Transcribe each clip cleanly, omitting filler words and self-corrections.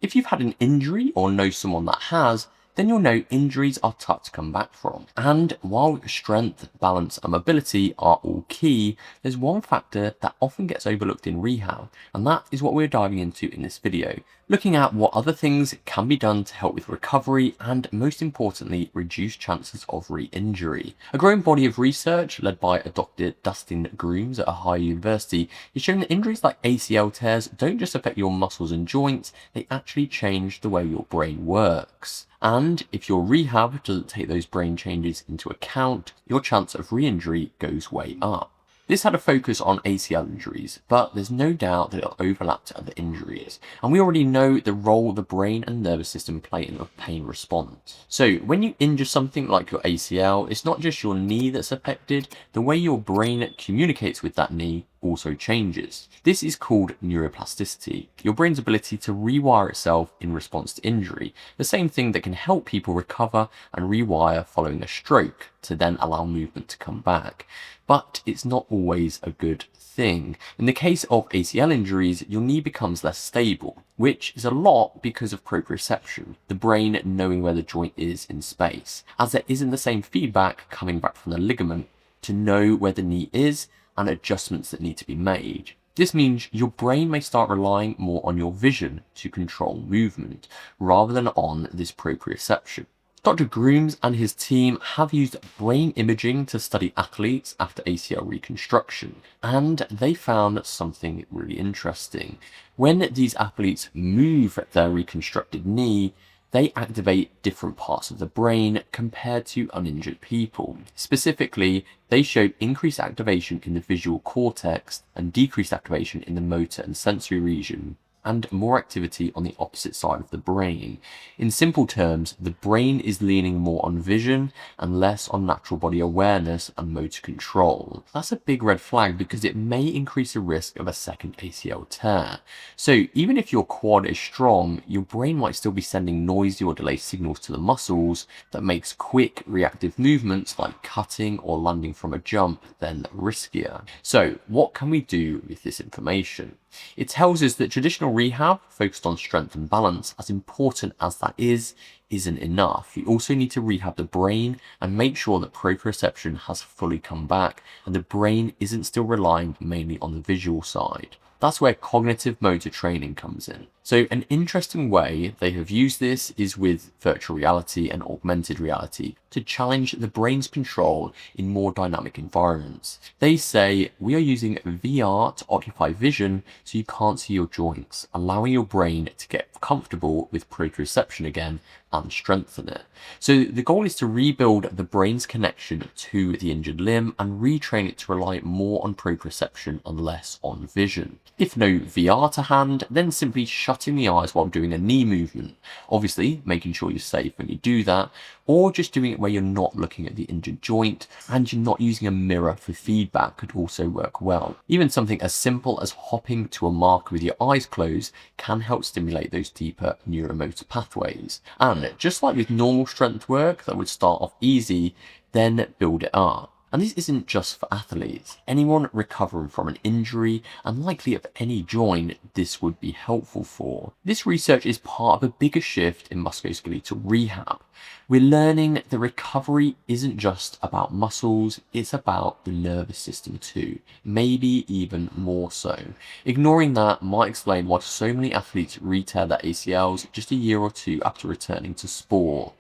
If you've had an injury or know someone that has, then you'll know injuries are tough to come back from. And while strength, balance, and mobility are all key, there's one factor that often gets overlooked in rehab, and that is what we're diving into in this video, looking at what other things can be done to help with recovery and, most importantly, reduce chances of re-injury. A growing body of research led by a Dr. Dustin Grooms at Ohio University is showing that injuries like ACL tears don't just affect your muscles and joints, they actually change the way your brain works. And if your rehab doesn't take those brain changes into account, your chance of re-injury goes way up. This had a focus on ACL injuries, but there's no doubt that it'll overlap to other injuries, and we already know the role the brain and nervous system play in the pain response. So when you injure something like your ACL, it's not just your knee that's affected, the way your brain communicates with that knee also changes. This is called neuroplasticity, your brain's ability to rewire itself in response to injury, the same thing that can help people recover and rewire following a stroke to then allow movement to come back. But it's not always a good thing. In the case of ACL injuries, your knee becomes less stable, which is a lot because of proprioception, the brain knowing where the joint is in space, as there isn't the same feedback coming back from the ligament to know where the knee is and adjustments that need to be made. This means your brain may start relying more on your vision to control movement, rather than on this proprioception. Dr. Grooms and his team have used brain imaging to study athletes after ACL reconstruction, and they found something really interesting. When these athletes move their reconstructed knee, they activate different parts of the brain compared to uninjured people. Specifically, they showed increased activation in the visual cortex and decreased activation in the motor and sensory region, and more activity on the opposite side of the brain. In simple terms, the brain is leaning more on vision and less on natural body awareness and motor control. That's a big red flag because it may increase the risk of a second ACL tear. So even if your quad is strong, your brain might still be sending noisy or delayed signals to the muscles that makes quick reactive movements like cutting or landing from a jump then riskier. So what can we do with this information? It tells us that traditional rehab focused on strength and balance, as important as that isn't enough. You also need to rehab the brain and make sure that proprioception has fully come back and the brain isn't still relying mainly on the visual side. That's where cognitive motor training comes in. So an interesting way they have used this is with virtual reality and augmented reality to challenge the brain's control in more dynamic environments. They say we are using VR to occupy vision so you can't see your joints, allowing your brain to get comfortable with proprioception again and strengthen it. So the goal is to rebuild the brain's connection to the injured limb and retrain it to rely more on proprioception and less on vision. If no VR to hand, then simply shutting the eyes while doing a knee movement. Obviously, making sure you're safe when you do that, or just doing it where you're not looking at the injured joint and you're not using a mirror for feedback could also work well. Even something as simple as hopping to a marker with your eyes closed can help stimulate those deeper neuromotor pathways. And just like with normal strength work that would start off easy, then build it up. And this isn't just for athletes. Anyone recovering from an injury, and likely of any joint, this would be helpful for. This research is part of a bigger shift in musculoskeletal rehab. We're learning that recovery isn't just about muscles, it's about the nervous system too, maybe even more so. Ignoring that might explain why so many athletes re-tear their ACLs just a year or two after returning to sport.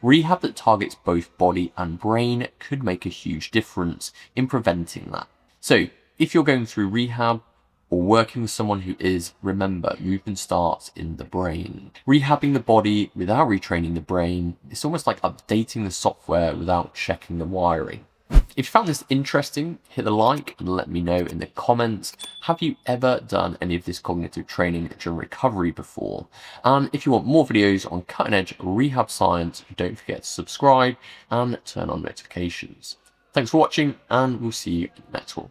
Rehab that targets both body and brain could make a huge difference in preventing that. So, if you're going through rehab or working with someone who is, remember, movement starts in the brain. Rehabbing the body without retraining the brain, it's almost like updating the software without checking the wiring. If you found this interesting, hit the like and let me know in the comments. Have you ever done any of this cognitive training during recovery before? And if you want more videos on cutting edge rehab science, don't forget to subscribe and turn on notifications. Thanks for watching, and we'll see you in the next one.